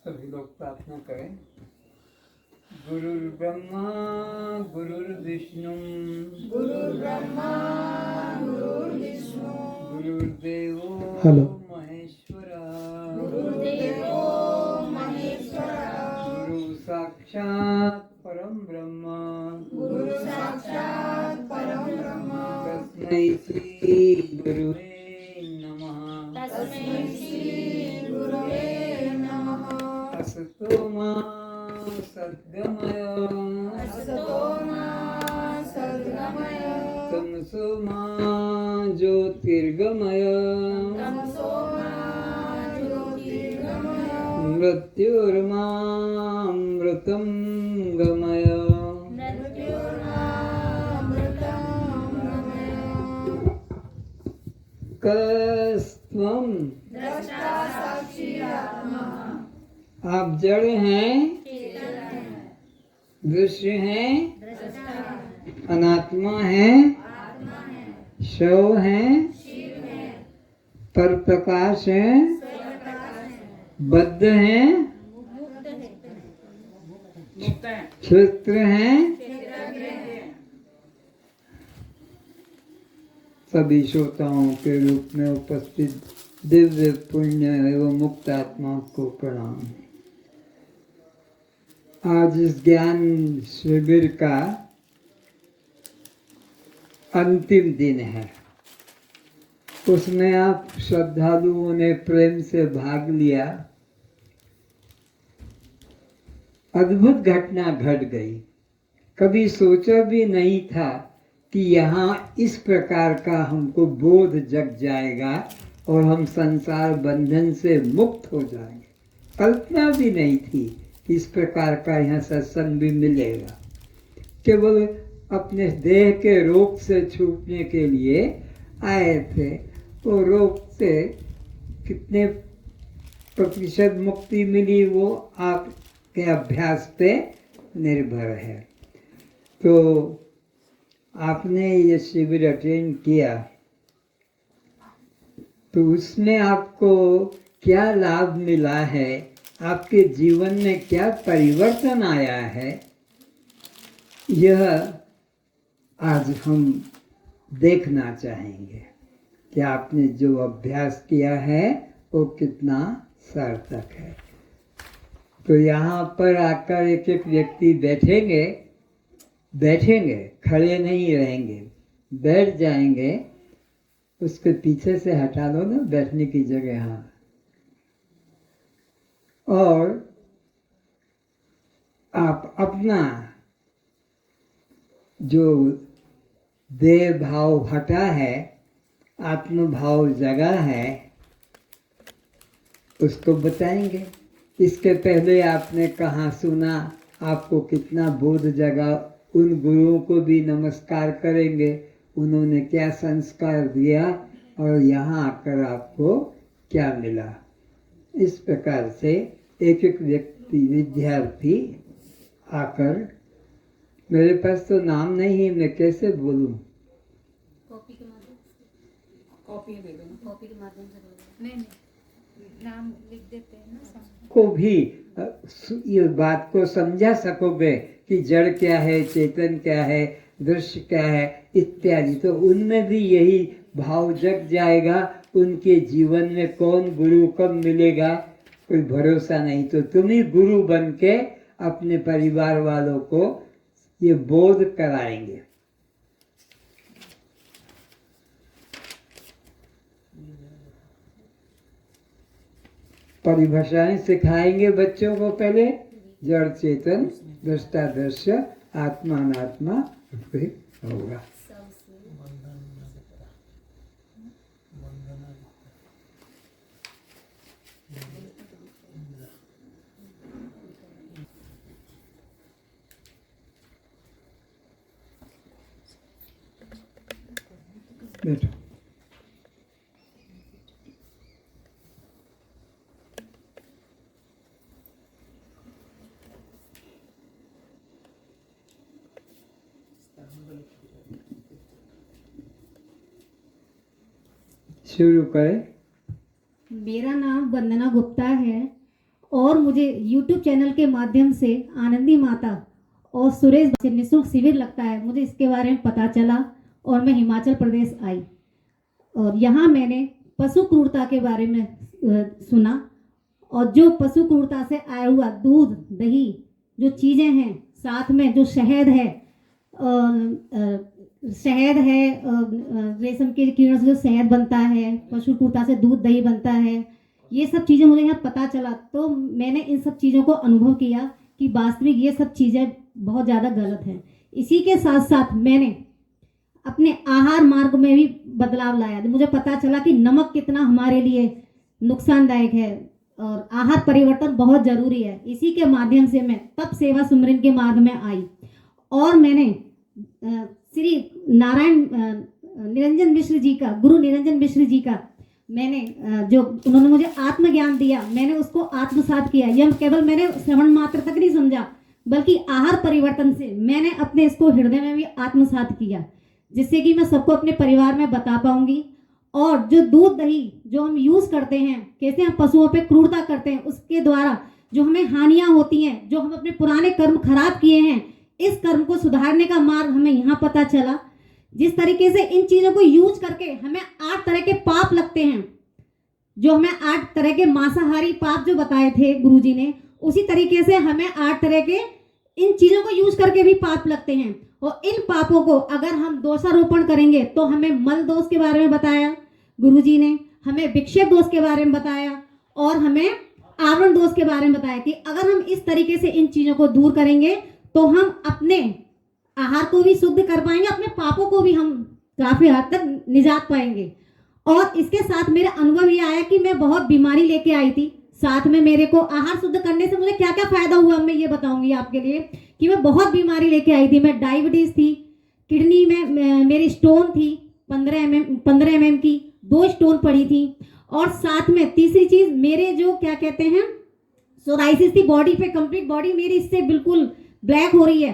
सभी लोग प्रार्थना करें। गुरुर्ब्रह्मा गुरुर्विष्णु गुरुर्ब्रह्मा गुरुर्विष्णु गुरुर्देवो हेलो। महेश्वरा गुरुर्देवो महेश्वरा गुरु साक्षात् परम ब्रह्म गुरु साक्षात् परम ब्रह्म तस्मै श्री गुरुवे नमः। तस्मै श्री गुरुवे नमः। असतो मा सद्गमय असतो मा सद्गमय तमसो मा ज्योतिर्गमय तमसो मा ज्योतिर्गमय मृत्युर्मा अमृतं गमय मृत्युर्मामृतं गमय। कस्त्वं द्रष्टा साक्षी आत्मा आप जड़ हैं, चेतन है, दृश्य हैं, द्रष्टा है, अनात्मा है, आत्मा है, शव है, शिव है, पर प्रकाश है, स्वप्रकाश है, बद्ध है, मुक्त है, क्षेत्र है, क्षेत्रज्ञ है। सभी श्रोताओं के रूप में उपस्थित दिव्य पुण्य एवं मुक्त आत्मा को प्रणाम। आज इस ज्ञान शिविर का अंतिम दिन है। उसमें आप श्रद्धालुओं ने प्रेम से भाग लिया। अद्भुत घटना घट गई। कभी सोचा भी नहीं था कि यहाँ इस प्रकार का हमको बोध जग जाएगा और हम संसार बंधन से मुक्त हो जाएंगे। कल्पना भी नहीं थी कि इस प्रकार का यहाँ सत्संग भी मिलेगा। केवल अपने देह के रोग से छूटने के लिए आए थे। वो रोग से कितने प्रतिशत मुक्ति मिली वो आपके अभ्यास पे निर्भर है। तो आपने ये शिविर अटेंड किया तो उसमें आपको क्या लाभ मिला है, आपके जीवन में क्या परिवर्तन आया है, यह आज हम देखना चाहेंगे कि आपने जो अभ्यास किया है वो कितना सार्थक है। तो यहाँ पर आकर एक एक व्यक्ति बैठेंगे, खड़े नहीं रहेंगे, बैठ जाएंगे। उसके पीछे से हटा दो ना बैठने की जगह। हाँ, और आप अपना जो देह भाव हटा है, आत्म भाव जगा है, उसको बताएंगे। इसके पहले आपने कहाँ सुना, आपको कितना बोध जगा, उन गुरुओं को भी नमस्कार करेंगे, उन्होंने क्या संस्कार दिया और यहाँ आकर आपको क्या मिला। इस प्रकार से एक एक व्यक्ति विद्यार्थी आकर, मेरे पास तो नाम नहीं है, मैं कैसे बोलूं? कॉपी के माध्यम से, कॉपी दे देना, कॉपी के माध्यम से बोलो। नहीं नाम लिख देते हैं ना सामने। को भी ये बात को समझा सकोगे कि जड़ क्या है, चेतन क्या है, दृश्य क्या है इत्यादि। तो उनमें भी यही भाव जग जाएगा। उनके जीवन में कौन गुरु कब मिलेगा कोई भरोसा नहीं। तो तुम ही गुरु बन के अपने परिवार वालों को ये बोध कराएंगे। परिभाषाएं सिखाएंगे बच्चों को। पहले जड़ चेतन दृष्टा दृश्य आत्मा अनात्मा फिर होगा। बैठो। शुरू करें। मेरा नाम वंदना गुप्ता है और मुझे YouTube चैनल के माध्यम से आनंदी माता और सुरेश से निःशुल्क शिविर लगता है, मुझे इसके बारे में पता चला और मैं हिमाचल प्रदेश आई और यहाँ मैंने पशु क्रूरता के बारे में सुना और जो पशु क्रूरता से आया हुआ दूध दही जो चीज़ें हैं, साथ में जो शहद है रेशम के कीड़ों से जो शहद बनता है, पशु क्रूरता से दूध दही बनता है, ये सब चीज़ें मुझे यहाँ पता चला तो मैंने इन सब चीज़ों को अनुभव किया कि वास्तविक ये सब चीज़ें बहुत ज़्यादा गलत हैं। इसी के साथ साथ मैंने अपने आहार मार्ग में भी बदलाव लाया। मुझे पता चला कि नमक कितना हमारे लिए नुकसानदायक है और आहार परिवर्तन बहुत ज़रूरी है। इसी के माध्यम से मैं तप सेवा सुमरन के मार्ग में आई और मैंने श्री नारायण निरंजन मिश्र जी का, गुरु निरंजन मिश्र जी का मैंने जो उन्होंने मुझे आत्मज्ञान दिया, मैंने उसको आत्मसात किया। यह केवल मैंने श्रवण मात्र तक नहीं समझा, बल्कि आहार परिवर्तन से मैंने अपने इसको हृदय में भी आत्मसात किया, जिससे कि मैं सबको अपने परिवार में बता पाऊंगी। और जो दूध दही जो हम यूज़ करते हैं, कैसे हम पशुओं पे क्रूरता करते हैं, उसके द्वारा जो हमें हानियां होती हैं, जो हम अपने पुराने कर्म खराब किए हैं, इस कर्म को सुधारने का मार्ग हमें यहाँ पता चला। जिस तरीके से इन चीज़ों को यूज करके हमें 8 तरह के पाप लगते हैं, जो हमें 8 तरह के मांसाहारी पाप जो बताए थे गुरुजी ने, उसी तरीके से हमें 8 तरह के इन चीज़ों को यूज करके भी पाप लगते हैं। और इन पापों को अगर हम दोषारोपण करेंगे तो हमें मल दोष के बारे में बताया गुरुजी ने, हमें विक्षेप दोष के बारे में बताया और हमें आवरण दोष के बारे में बताया कि अगर हम इस तरीके से इन चीज़ों को दूर करेंगे तो हम अपने आहार को भी शुद्ध कर पाएंगे, अपने पापों को भी हम काफ़ी हद तक निजात पाएंगे। और इसके साथ मेरा अनुभव ये आया कि मैं बहुत बीमारी लेके आई थी, साथ में मेरे को आहार शुद्ध करने से मुझे क्या क्या फायदा हुआ मैं ये बताऊंगी आपके लिए कि मैं बहुत बीमारी लेके आई थी। मैं डायबिटीज थी, किडनी में मेरी स्टोन थी 15 mm की 2 स्टोन पड़ी थी, और साथ में तीसरी चीज मेरे जो क्या कहते हैं सोराइसिस थी बॉडी पे, कंप्लीट बॉडी मेरी इससे बिल्कुल ब्लैक हो रही है।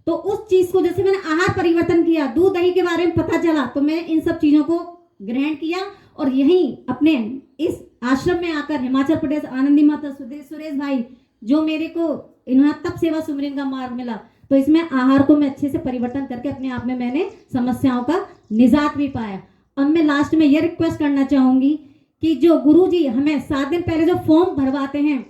तो उस चीज को जैसे मैंने आहार परिवर्तन किया, दूध दही के बारे में पता चला, तो मैं इन सब चीजों को ग्रहण किया और यहीं अपने इस आश्रम में आकर हिमाचल प्रदेश आनंदी माता सुरेश भाई जो मेरे को इन्होंने तप सेवा सुमरन का मार्ग मिला, तो इसमें आहार को मैं अच्छे से परिवर्तन करके अपने आप में मैंने समस्याओं का निजात भी पाया। अब मैं लास्ट में यह रिक्वेस्ट करना चाहूंगी कि जो गुरुजी हमें 7 दिन पहले जो फॉर्म भरवाते हैं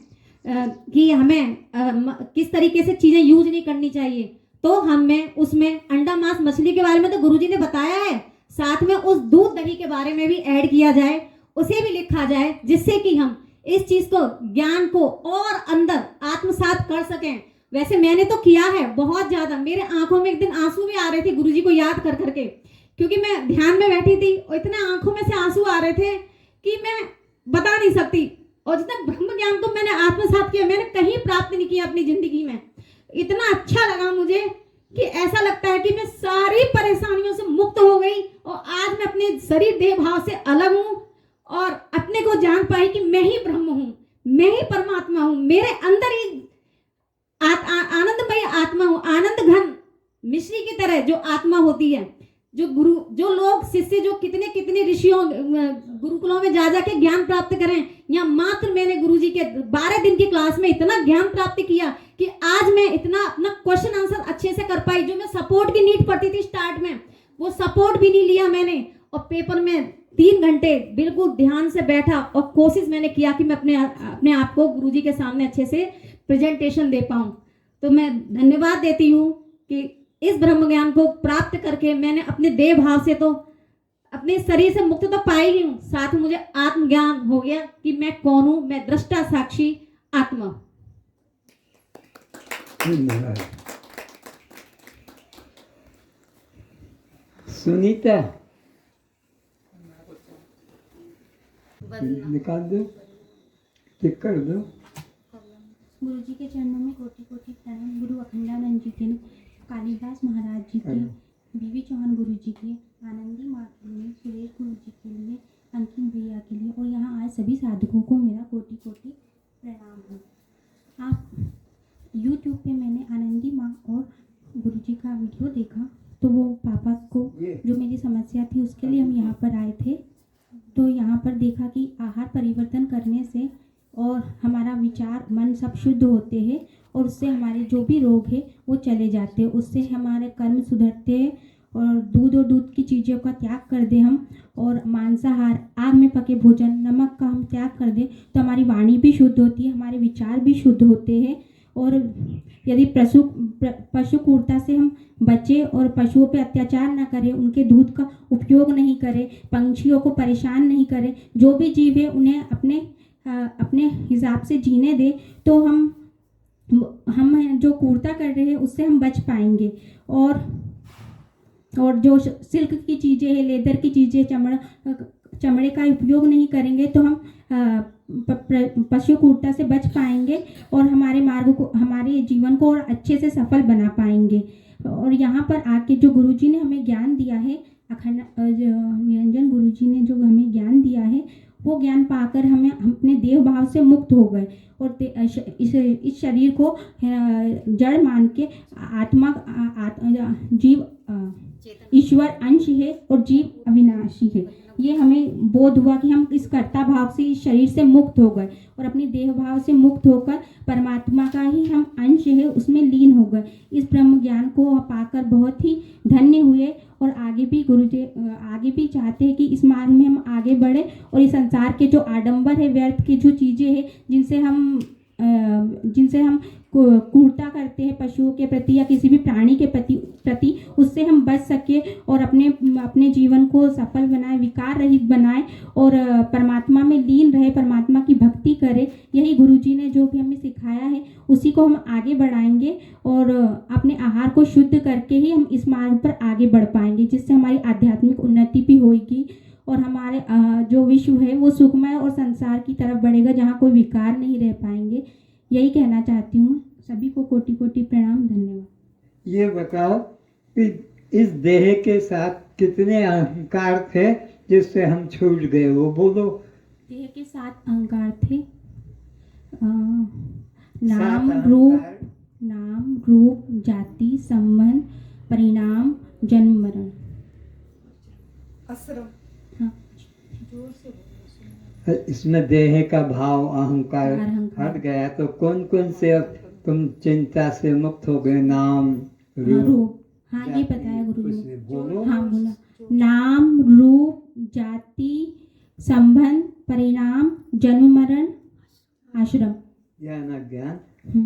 कि हमें किस तरीके से चीजें यूज नहीं करनी चाहिए, तो हमें उसमें अंडा मांस मछली के बारे में तो गुरुजी ने बताया है, साथ में उस दूध दही के बारे में भी ऐड किया जाए, उसे भी लिखा जाए, जिससे कि हम इस चीज को ज्ञान को और अंदर आत्मसात कर सकें। वैसे मैंने तो किया है बहुत ज्यादा, मेरे आंखों में एक दिन आंसू भी आ रहे थे गुरुजी को याद कर करके, क्योंकि मैं ध्यान में बैठी थी और इतने आंखों में से आंसू आ रहे थे कि मैं बता नहीं सकती। और जितना ब्रह्म ज्ञान तो मैंने आत्मसात किया, मैंने कहीं प्राप्त नहीं किया अपनी जिंदगी में। इतना अच्छा लगा मुझे कि ऐसा लगता है कि मैं सारी परेशानियों से मुक्त हो गई और आज मैं अपने शरीर देह भाव से अलग हूँ और अपने को जान पाई कि मैं ही ब्रह्म हूँ, मैं ही परमात्मा हूँ, मेरे अंदर ही आनंदमय आत्मा हूँ, आनंद घन मिश्री की तरह जो आत्मा होती है। जो लोग शिष्य जो कितने कितने ऋषियों गुरुकुलों में जा जाके ज्ञान प्राप्त करें, या मात्र मैंने गुरुजी के 12 दिन की क्लास में इतना ज्ञान प्राप्त किया कि आज मैं इतना अपना क्वेश्चन आंसर अच्छे से कर पाई। जो मैं सपोर्ट की नीड पड़ती थी स्टार्ट में, वो सपोर्ट भी नहीं लिया मैंने, और पेपर में 3 घंटे बिल्कुल ध्यान से बैठा और कोशिश मैंने किया कि मैं अपने आप को गुरुजी के सामने अच्छे से प्रेजेंटेशन दे पाऊँ। तो मैं धन्यवाद देती हूँ कि इस ब्रह्म ज्ञान को प्राप्त करके मैंने अपने देह भाव से तो अपने शरीर से मुक्त तो पाई ही हूँ, साथ मुझे आत्मज्ञान हो गया कि मैं कौन हूँ, मैं दृष्टा साक्षी आत्मा। सुनीता निकाल दो, टिक कर दो। गुरु जी के चरणों में कोटि कोटि प्रणाम। गुरु अखंडानंद जी के, कालिदास महाराज जी के, बीवी चौहान गुरु जी के, आनंदी माँ के लिए, सुरेश गुरु जी के लिए, अंकित भैया के लिए, और यहाँ आज सभी साधकों को मेरा कोटि कोटि प्रणाम है। आप YouTube पे मैंने आनंदी माँ और गुरु जी का वीडियो देखा, तो वो पापा को जो मेरी समस्या थी उसके लिए हम यहाँ पर आए थे। तो यहाँ पर देखा कि आहार परिवर्तन करने से और हमारा विचार मन सब शुद्ध होते हैं और उससे हमारे जो भी रोग है वो चले जाते हैं, उससे हमारे कर्म सुधरते हैं और दूध की चीज़ों का त्याग कर दें हम, और मांसाहार, आग में पके भोजन, नमक का हम त्याग कर दें तो हमारी वाणी भी शुद्ध होती है, हमारे विचार भी शुद्ध होते हैं। और यदि पशु क्रूरता से हम बचें और पशुओं पे अत्याचार ना करें, उनके दूध का उपयोग नहीं करें, पंछियों को परेशान नहीं करें, जो भी जीव है उन्हें अपने हिसाब से जीने दें, तो हम जो क्रूरता कर रहे हैं उससे हम बच पाएंगे। और जो सिल्क की चीज़ें हैं, लेदर की चीज़ें, चमड़े का उपयोग नहीं करेंगे तो हम पशु क्रूरता से बच पाएंगे और हमारे जीवन को और अच्छे से सफल बना पाएंगे। और यहाँ पर आके जो गुरुजी ने हमें ज्ञान दिया है, निरंजन गुरुजी ने जो हमें ज्ञान दिया है, वो ज्ञान पाकर हम अपने देह भाव से मुक्त हो गए और इस शरीर को जड़ मान के जीव ईश्वर अंश है और जीव अविनाशी है। ये हमें बोध हुआ कि हम इस कर्ता भाव से, इस शरीर से मुक्त हो गए और अपनी देह भाव से मुक्त होकर परमात्मा का ही हम अंश है, उसमें लीन हो गए। इस ब्रह्म ज्ञान को पाकर बहुत ही धन्य हुए और आगे भी गुरुजी आगे भी चाहते हैं कि इस मार्ग में हम आगे बढ़े और इस संसार के जो आडंबर है, व्यर्थ की जो चीज़ें हैं जिनसे हम क्रूरता करते हैं पशुओं के प्रति या किसी भी प्राणी के प्रति, उससे हम बच सके और अपने जीवन को सफल बनाए, विकार रहित बनाए और परमात्मा में लीन रहे, परमात्मा की भक्ति करें। यही गुरुजी ने जो भी हमें सिखाया है उसी को हम आगे बढ़ाएंगे और अपने आहार को शुद्ध करके ही हम इस मार्ग पर आगे बढ़ पाएंगे, जिससे हमारी आध्यात्मिक उन्नति भी होगी और हमारे जो विश्व है वो सुखमय और संसार की तरफ बढ़ेगा, जहाँ कोई विकार नहीं रह पाएंगे। यही कहना चाहती हूँ। सभी को कोटि कोटि प्रणाम, धन्यवाद। ये बताओ कि इस देह के साथ कितने अहंकार थे जिससे हम छूट गए, वो बोलो। देह के साथ अहंकार थे, सात नाम रूप जाति संबंध परिणाम जन्म मरण। इसमें देह का भाव अहंकार हट गया तो कौन कौन से अब तुम चिंता से मुक्त हो गए? नाम रूप, हाँ ये पता है गुरु जी। बोलो। हाँ बोला, नाम रूप जाति संबंध परिणाम जन्म मरण आश्रम। ज्ञान अज्ञान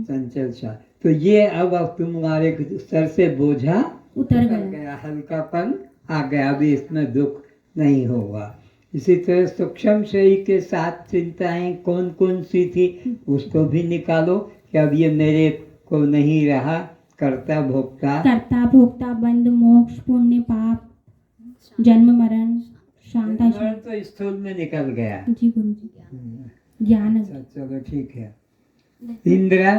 चंचल सा। तो ये अब तुम्हारे सर से बोझा उतर गया, हल्कापन आ गया, अभी इसमें दुख नहीं होगा। इसी तरह सूक्ष्म शरीर के साथ चिंताएं कौन कौन सी थी उसको भी निकालो कि अब ये मेरे को नहीं रहा। कर्ता भोक्ता बंध मोक्ष पुण्य पाप जन्म मरण शांता तो स्थूल में निकल गया। जी गुरु जी, ज्ञान। अच्छा चलो ठीक है। इंद्रा,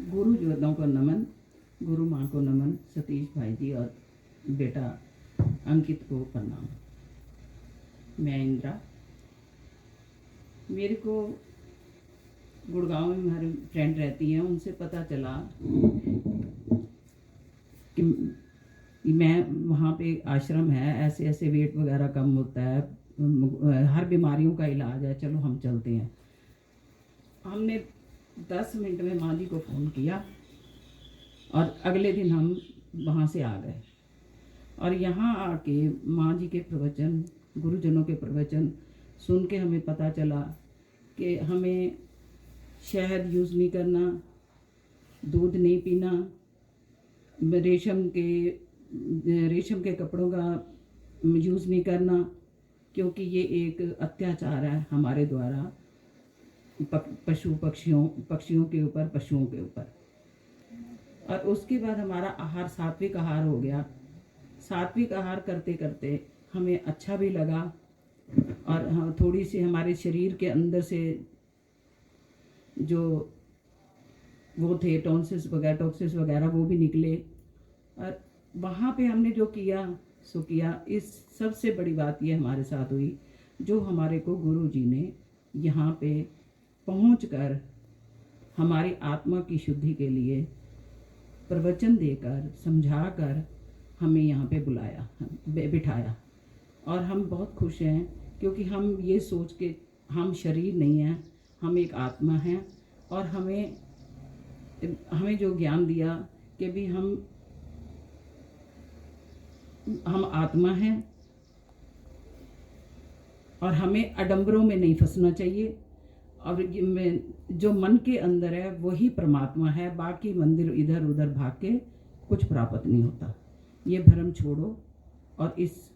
गुरु योद्धाओं को नमन, गुरु माँ को नमन, सतीश भाई जी और बेटा अंकित को प्रणाम। मैं इंदिरा, मेरे को गुड़गांव में हमारी फ्रेंड रहती हैं, उनसे पता चला कि मैं वहाँ पे आश्रम है, ऐसे ऐसे वेट वगैरह कम होता है, हर बीमारियों का इलाज है, चलो हम चलते हैं। हमने 10 मिनट में माँ जी को फ़ोन किया और अगले दिन हम वहाँ से आ गए और यहाँ आके माँ जी के प्रवचन, गुरुजनों के प्रवचन सुन के हमें पता चला कि हमें शहद यूज़ नहीं करना, दूध नहीं पीना, रेशम के कपड़ों का यूज़ नहीं करना, क्योंकि ये एक अत्याचार है हमारे द्वारा पक्षियों के ऊपर, पशुओं के ऊपर। और उसके बाद हमारा आहार सात्विक आहार हो गया। सात्विक आहार करते करते हमें अच्छा भी लगा और हम थोड़ी सी हमारे शरीर के अंदर से जो वो थे टॉक्सिस वगैरह वो भी निकले। और वहाँ पे हमने जो किया सो किया। इस सबसे बड़ी बात ये हमारे साथ हुई, जो हमारे को गुरु जी ने यहाँ पे पहुँचकर हमारी आत्मा की शुद्धि के लिए प्रवचन देकर समझाकर हमें यहाँ पे बुलाया, बिठाया। और हम बहुत खुश हैं क्योंकि हम ये सोच के, हम शरीर नहीं हैं, हम एक आत्मा हैं। और हमें जो ज्ञान दिया कि भी हम आत्मा हैं और हमें आडंबरों में नहीं फंसना चाहिए। और जो मन के अंदर है वही परमात्मा है, बाकी मंदिर इधर उधर भाग के कुछ प्राप्त नहीं होता। ये भ्रम छोड़ो और इस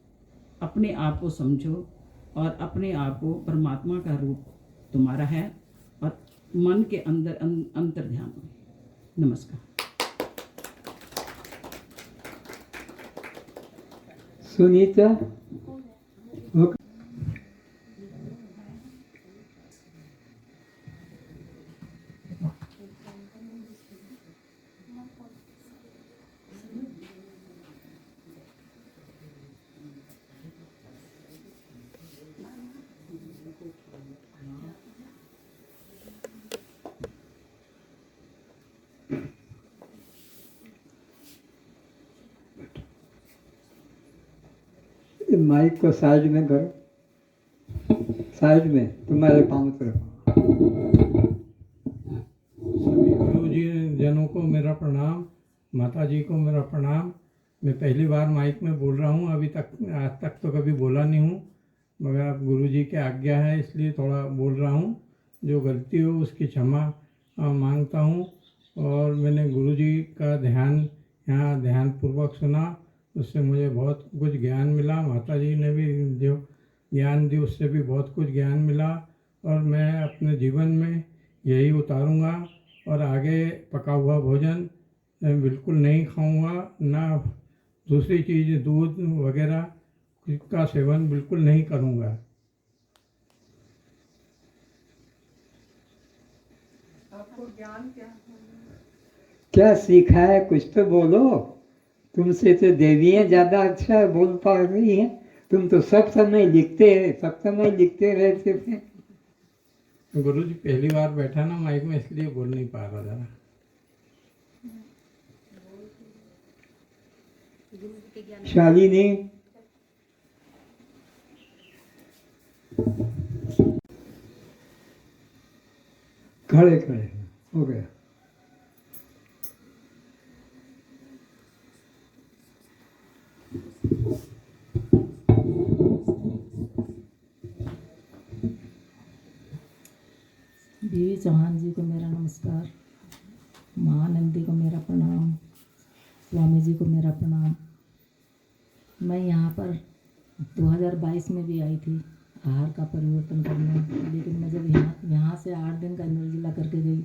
अपने आप को समझो और अपने आप को परमात्मा का रूप तुम्हारा है और मन के अंदर अंतर ध्यान हो। नमस्कार। सुनीता, माइक को साइड में करो, साइड में तुम्हारे पाँव तरफ। सभी गुरु जी जनों को मेरा प्रणाम, माता जी को मेरा प्रणाम। मैं पहली बार माइक में बोल रहा हूँ, अभी तक आज तक तो कभी बोला नहीं हूँ, मगर अब गुरु जी की आज्ञा है इसलिए थोड़ा बोल रहा हूँ। जो गलती हो उसकी क्षमा मांगता हूँ। और मैंने गुरु जी का ध्यान यहाँ ध्यानपूर्वक सुना, उससे मुझे बहुत कुछ ज्ञान मिला। माता जी ने भी जो ज्ञान दी उससे भी बहुत कुछ ज्ञान मिला और मैं अपने जीवन में यही उतारूँगा। और आगे पका हुआ भोजन बिल्कुल नहीं खाऊंगा, ना दूसरी चीज़ दूध वगैरह का सेवन बिल्कुल नहीं करूंगा। आपको ज्ञान क्या सीखा है, कुछ तो बोलो। तुमसे तो देवियाँ ज़्यादा अच्छा बोल पा रही हैं। तुम तो सब समय लिखते रहते थे। गुरु जी पहली बार बैठा ना माइक में, इसलिए बोल नहीं पा रहा ज़रा। शालिनी, खड़े खड़े हो गया। बीवी चौहान जी को मेरा नमस्कार, महानंदी को मेरा प्रणाम, स्वामी जी को मेरा प्रणाम। मैं यहाँ पर 2022 में भी आई थी आहार का परिवर्तन करने, लेकिन मैं जब यहाँ से 8 दिन का निर्जला करके गई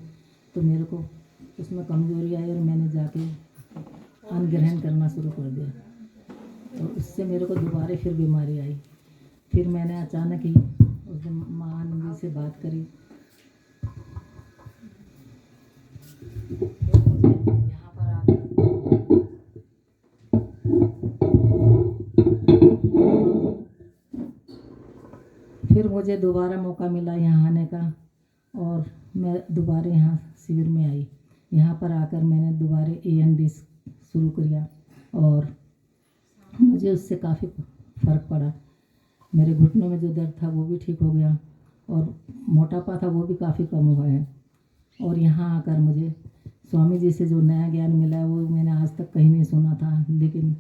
तो मेरे को उसमें कमजोरी आई और मैंने जाके अन्न ग्रहण करना शुरू कर दिया। तो उससे मेरे को दोबारा फिर बीमारी आई। फिर मैंने अचानक ही उस दिन महानंदी से बात करी। यहाँ पर आकर फिर मुझे दोबारा मौका मिला यहाँ आने का और मैं दोबारा यहाँ शिविर में आई। यहाँ पर आकर मैंने दोबारा AND शुरू किया और मुझे उससे काफ़ी फ़र्क पड़ा। मेरे घुटनों में जो दर्द था वो भी ठीक हो गया और मोटापा था वो भी काफ़ी कम हुआ है। और यहाँ आकर मुझे स्वामी जी से जो नया ज्ञान मिला है वो मैंने आज तक कहीं नहीं सुना था, लेकिन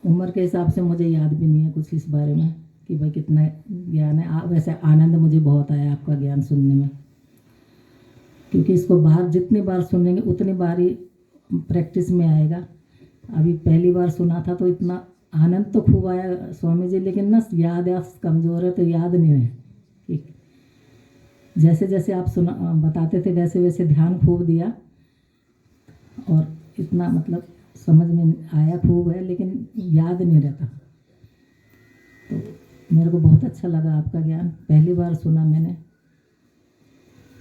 उम्र के हिसाब से मुझे याद भी नहीं है कुछ इस बारे में कि भाई कितना ज्ञान है। वैसे आनंद मुझे बहुत आया आपका ज्ञान सुनने में, क्योंकि इसको जितनी बार सुनेंगे उतनी बार ही प्रैक्टिस में आएगा। अभी पहली बार सुना था तो इतना आनंद तो खूब आया स्वामी जी, लेकिन ना याद कमज़ोर है तो याद नहीं है। ठीक जैसे जैसे आप बताते थे वैसे वैसे ध्यान खूब दिया और इतना मतलब समझ में आया खूब है, लेकिन याद नहीं रहता। तो मेरे को बहुत अच्छा लगा आपका ज्ञान, पहली बार सुना मैंने।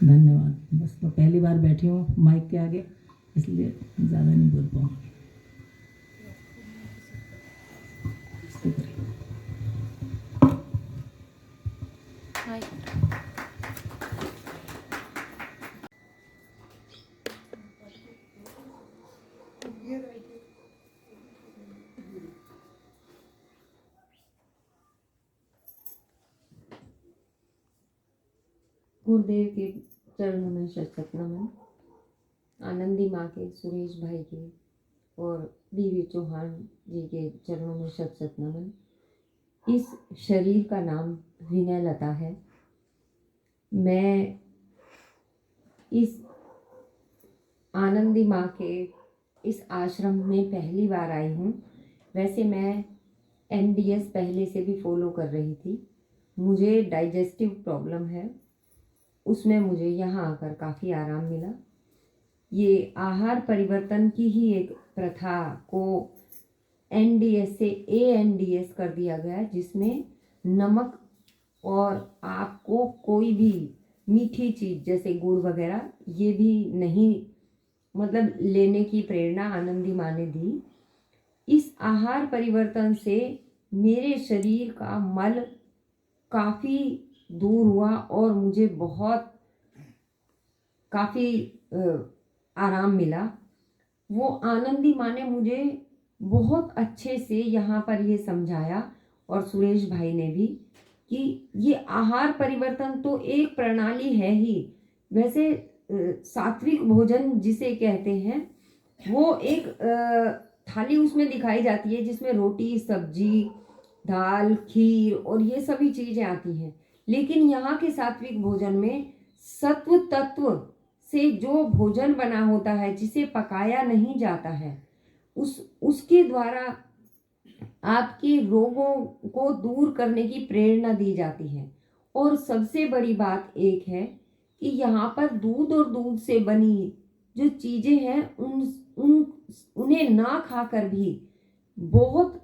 धन्यवाद। बस तो पहली बार बैठी हूँ माइक के आगे, इसलिए ज़्यादा नहीं बोल पाऊँगी। हाय। गुरुदेव के चरणों में शत नमन। आनंदी माँ के, सुरेश भाई के और बीवी चौहान जी के चरणों में शत नमन। इस शरीर का नाम विनय लता है। मैं इस आनंदी माँ के इस आश्रम में पहली बार आई हूँ। वैसे मैं NDS पहले से भी फॉलो कर रही थी। मुझे डाइजेस्टिव प्रॉब्लम है, उसमें मुझे यहाँ आकर काफ़ी आराम मिला। ये आहार परिवर्तन की ही एक प्रथा को NDS से ANDS कर दिया गया, जिसमें नमक और आपको कोई भी मीठी चीज़ जैसे गुड़ वगैरह ये भी नहीं मतलब लेने की प्रेरणा आनंदी माँ ने दी। इस आहार परिवर्तन से मेरे शरीर का मल काफ़ी दूर हुआ और मुझे बहुत काफ़ी आराम मिला। वो आनंदी माँ ने मुझे बहुत अच्छे से यहाँ पर ये समझाया और सुरेश भाई ने भी कि ये आहार परिवर्तन तो एक प्रणाली है ही। वैसे सात्विक भोजन जिसे कहते हैं वो एक थाली उसमें दिखाई जाती है जिसमें रोटी, सब्जी, दाल, खीर और ये सभी चीज़ें आती हैं। लेकिन यहाँ के सात्विक भोजन में सत्व तत्व से जो भोजन बना होता है, जिसे पकाया नहीं जाता है, उसके द्वारा आपके रोगों को दूर करने की प्रेरणा दी जाती है। और सबसे बड़ी बात एक है कि यहाँ पर दूध और दूध से बनी जो चीज़ें हैं उन्हें ना खाकर भी बहुत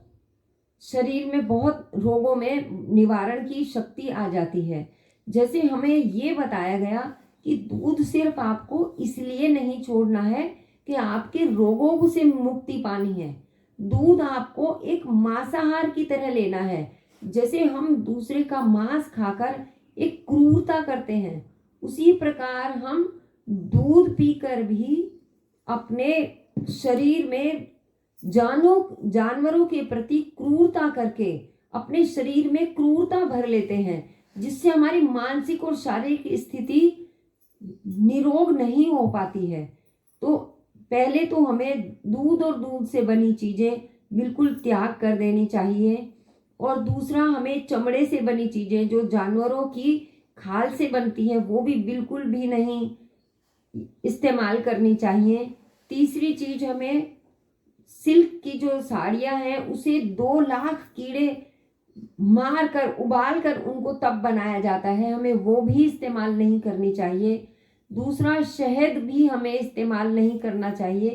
शरीर में बहुत रोगों में निवारण की शक्ति आ जाती है। जैसे हमें ये बताया गया कि दूध सिर्फ आपको इसलिए नहीं छोड़ना है कि आपके रोगों से मुक्ति पानी है। दूध आपको एक मांसाहार की तरह लेना है। जैसे हम दूसरे का मांस खाकर एक क्रूरता करते हैं, उसी प्रकार हम दूध पीकर भी अपने शरीर में जानवरों के प्रति क्रूरता करके अपने शरीर में क्रूरता भर लेते हैं, जिससे हमारी मानसिक और शारीरिक स्थिति निरोग नहीं हो पाती है। तो पहले तो हमें दूध और दूध से बनी चीज़ें बिल्कुल त्याग कर देनी चाहिए। और दूसरा, हमें चमड़े से बनी चीज़ें जो जानवरों की खाल से बनती हैं वो भी बिल्कुल भी नहीं इस्तेमाल करनी चाहिए। तीसरी चीज़, हमें सिल्क की जो साड़ियाँ हैं उसे 2 लाख कीड़े मार कर उबाल कर उनको तब बनाया जाता है, हमें वो भी इस्तेमाल नहीं करनी चाहिए। दूसरा, शहद भी हमें इस्तेमाल नहीं करना चाहिए,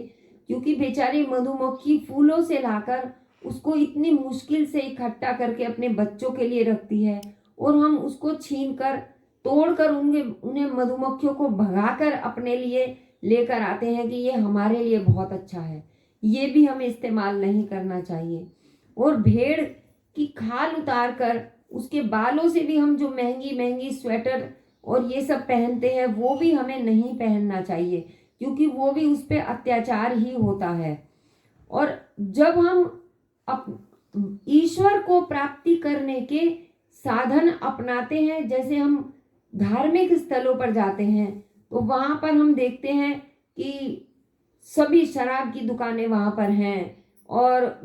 क्योंकि बेचारी मधुमक्खी फूलों से लाकर उसको इतनी मुश्किल से इकट्ठा करके अपने बच्चों के लिए रखती है और हम उसको छीन कर तोड़कर उन्हें मधुमक्खियों को भगाकर अपने लिए लेकर आते हैं कि ये हमारे लिए बहुत अच्छा है। ये भी हमें इस्तेमाल नहीं करना चाहिए। और भेड़ की खाल उतार कर उसके बालों से भी हम जो महंगी महंगी स्वेटर और ये सब पहनते हैं वो भी हमें नहीं पहनना चाहिए, क्योंकि वो भी उस पर अत्याचार ही होता है। और जब हम ईश्वर को प्राप्ति करने के साधन अपनाते हैं, जैसे हम धार्मिक स्थलों पर जाते हैं तो वहाँ पर हम देखते हैं कि सभी शराब की दुकानें वहाँ पर हैं और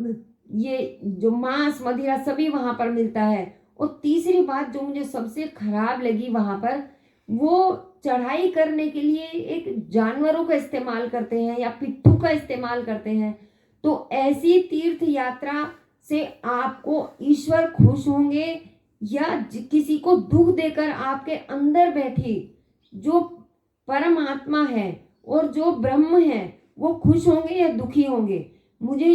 ये जो मांस मदिरा सभी वहाँ पर मिलता है। और तीसरी बात जो मुझे सबसे खराब लगी वहाँ पर, वो चढ़ाई करने के लिए एक जानवरों का इस्तेमाल करते हैं या पिट्ठू का इस्तेमाल करते हैं। तो ऐसी तीर्थ यात्रा से आपको ईश्वर खुश होंगे या किसी को दुख देकर आपके अंदर बैठी जो परमात्मा है और जो ब्रह्म है वो खुश होंगे या दुखी होंगे? मुझे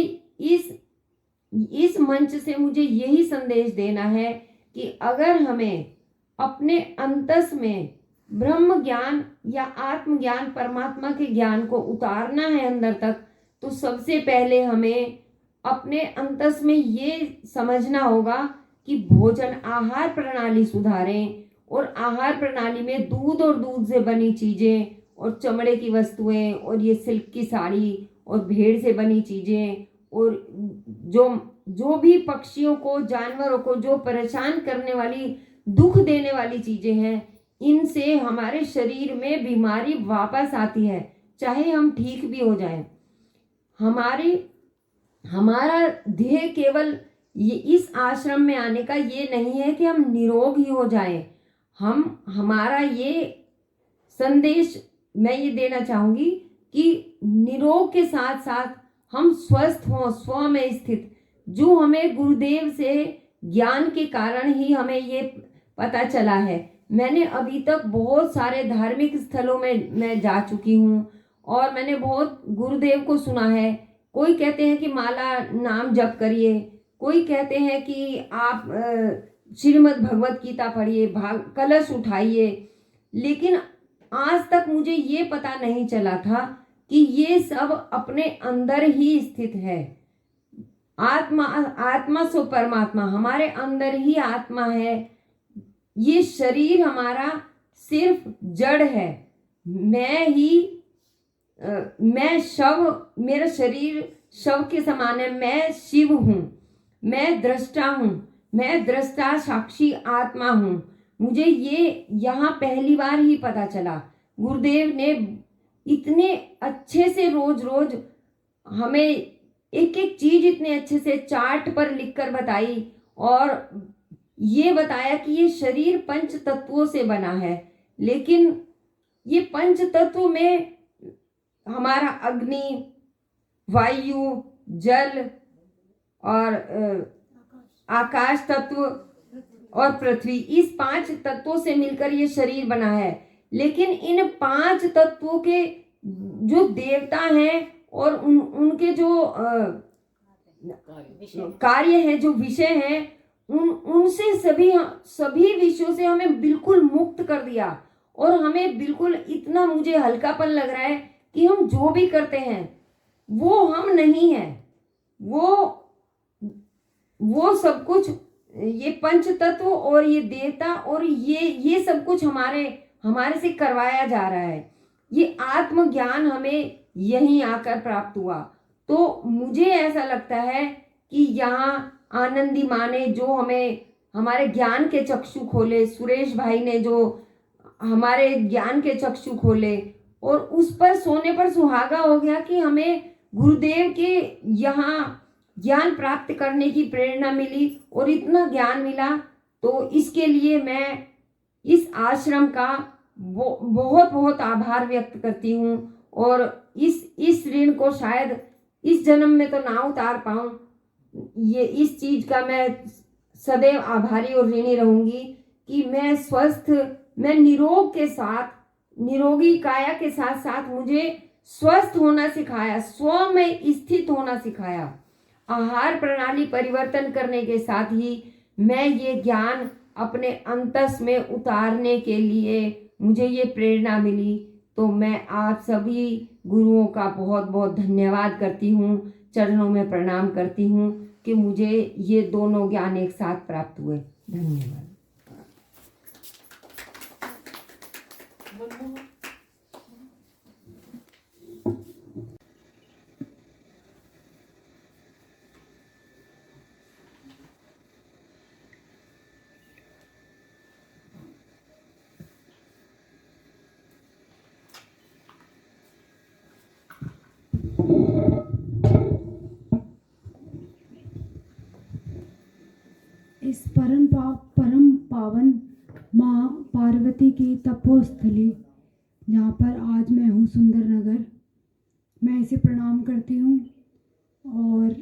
इस मंच से मुझे यही संदेश देना है कि अगर हमें अपने अंतस में ब्रह्म ज्ञान या आत्मज्ञान परमात्मा के ज्ञान को उतारना है अंदर तक, तो सबसे पहले हमें अपने अंतस में ये समझना होगा कि भोजन आहार प्रणाली सुधारें और आहार प्रणाली में दूध और दूध से बनी चीज़ें और चमड़े की वस्तुएं और ये सिल्क की साड़ी और भेड़ से बनी चीज़ें और जो जो भी पक्षियों को, जानवरों को जो परेशान करने वाली, दुख देने वाली चीज़ें हैं, इनसे हमारे शरीर में बीमारी वापस आती है, चाहे हम ठीक भी हो जाएं। हमारा ध्येय केवल ये इस आश्रम में आने का ये नहीं है कि हम निरोग ही हो जाएं। हमारा ये संदेश मैं ये देना चाहूँगी कि निरोग के साथ साथ हम स्वस्थ हों, स्व में स्थित। जो हमें गुरुदेव से ज्ञान के कारण ही हमें ये पता चला है। मैंने अभी तक बहुत सारे धार्मिक स्थलों में मैं जा चुकी हूँ और मैंने बहुत गुरुदेव को सुना है। कोई कहते हैं कि माला नाम जप करिए, कोई कहते हैं कि आप श्रीमद् भगवत गीता पढ़िए, कलश उठाइए, लेकिन आज तक मुझे ये पता नहीं चला था कि ये सब अपने अंदर ही स्थित है। आत्मा सो परमात्मा, हमारे अंदर ही आत्मा है। ये शरीर हमारा सिर्फ जड़ है। मैं शव, मेरा शरीर शव के समान है। मैं शिव हूँ, मैं दृष्टा हूँ, मैं दृष्टा साक्षी आत्मा हूँ। मुझे ये यहाँ पहली बार ही पता चला। गुरुदेव ने इतने अच्छे से रोज रोज हमें एक एक चीज इतने अच्छे से चार्ट पर लिखकर बताई और ये बताया कि ये शरीर पंच तत्वों से बना है, लेकिन ये पंच तत्व में हमारा अग्नि, वायु, जल और आकाश तत्व और पृथ्वी, इस 5 तत्वों से मिलकर ये शरीर बना है। लेकिन इन 5 तत्वों के जो देवता हैं और उनके जो कार्य हैं, जो विषय हैं, उनसे सभी विषयों से हमें बिल्कुल मुक्त कर दिया। और हमें बिल्कुल इतना मुझे हल्कापन लग रहा है कि हम जो भी करते हैं वो हम नहीं है, वो सब कुछ ये पंच तत्व और ये देवता और ये सब कुछ हमारे से करवाया जा रहा है। ये आत्मज्ञान हमें यहीं आकर प्राप्त हुआ। तो मुझे ऐसा लगता है कि यहाँ आनंदी माँ ने जो हमें हमारे ज्ञान के चक्षु खोले, सुरेश भाई ने जो हमारे ज्ञान के चक्षु खोले, और उस पर सोने पर सुहागा हो गया कि हमें गुरुदेव के यहाँ ज्ञान प्राप्त करने की प्रेरणा मिली और इतना ज्ञान मिला। तो इसके लिए मैं इस आश्रम का बहुत बहुत आभार व्यक्त करती हूँ और इस ऋण को शायद इस जन्म में तो ना उतार पाऊँ। ये इस चीज का मैं सदैव आभारी और ऋणी रहूंगी कि मैं स्वस्थ, मैं निरोगी काया के साथ साथ मुझे स्वस्थ होना सिखाया, स्व में स्थित होना सिखाया। आहार प्रणाली परिवर्तन करने के साथ ही मैं ये ज्ञान अपने अंतस में उतारने के लिए मुझे ये प्रेरणा मिली। तो मैं आप सभी गुरुओं का बहुत बहुत धन्यवाद करती हूँ, चरणों में प्रणाम करती हूँ कि मुझे ये दोनों ज्ञान एक साथ प्राप्त हुए। धन्यवाद। इस परम पावन माँ पार्वती की तपोस्थली जहाँ पर आज मैं हूँ सुंदर नगर, मैं इसे प्रणाम करती हूँ। और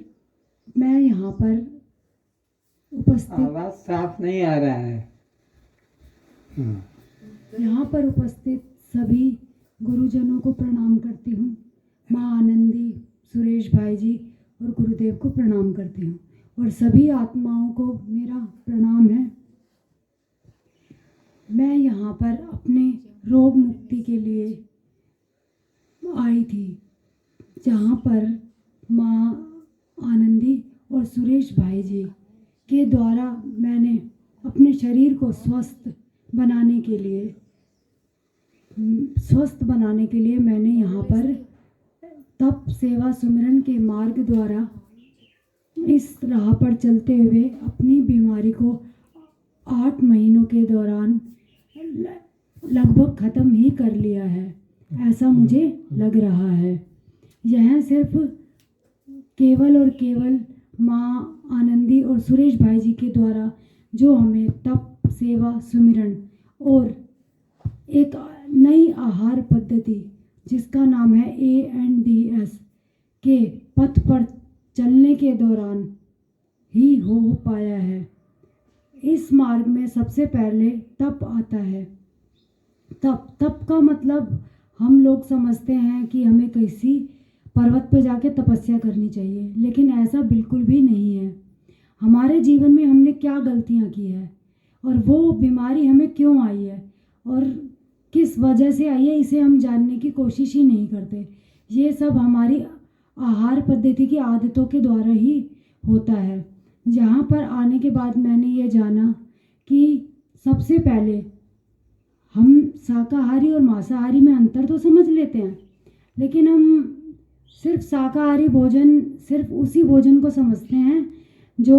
मैं यहाँ पर उपस्थित, आवाज साफ नहीं आ रहा है। यहाँ पर उपस्थित सभी गुरुजनों को प्रणाम करती हूँ। माँ आनंदी, सुरेश भाई जी और गुरुदेव को प्रणाम करती हूँ और सभी आत्माओं को मेरा प्रणाम है। मैं यहाँ पर अपने रोग मुक्ति के लिए आई थी, जहाँ पर माँ आनंदी और सुरेश भाई जी के द्वारा मैंने अपने शरीर को स्वस्थ बनाने के लिए, स्वस्थ बनाने के लिए मैंने यहाँ पर तप सेवा सुमिरन के मार्ग द्वारा इस राह पर चलते हुए अपनी बीमारी को 8 महीनों के दौरान लगभग ख़त्म ही कर लिया है, ऐसा मुझे लग रहा है। यह सिर्फ केवल और केवल माँ आनंदी और सुरेश भाई जी के द्वारा जो हमें तप सेवा सुमिरन और एक नई आहार पद्धति जिसका नाम है ANDS के पथ पर चलने के दौरान ही हो पाया है। इस मार्ग में सबसे पहले तप आता है। तप का मतलब हम लोग समझते हैं कि हमें किसी पर्वत पर जाके तपस्या करनी चाहिए, लेकिन ऐसा बिल्कुल भी नहीं है। हमारे जीवन में हमने क्या गलतियां की है और वो बीमारी हमें क्यों आई है और किस वजह से आई है, इसे हम जानने की कोशिश ही नहीं करते। ये सब हमारी आहार पद्धति की आदतों के द्वारा ही होता है। यहाँ पर आने के बाद मैंने ये जाना कि सबसे पहले हम शाकाहारी और मांसाहारी में अंतर तो समझ लेते हैं, लेकिन हम सिर्फ शाकाहारी भोजन सिर्फ उसी भोजन को समझते हैं जो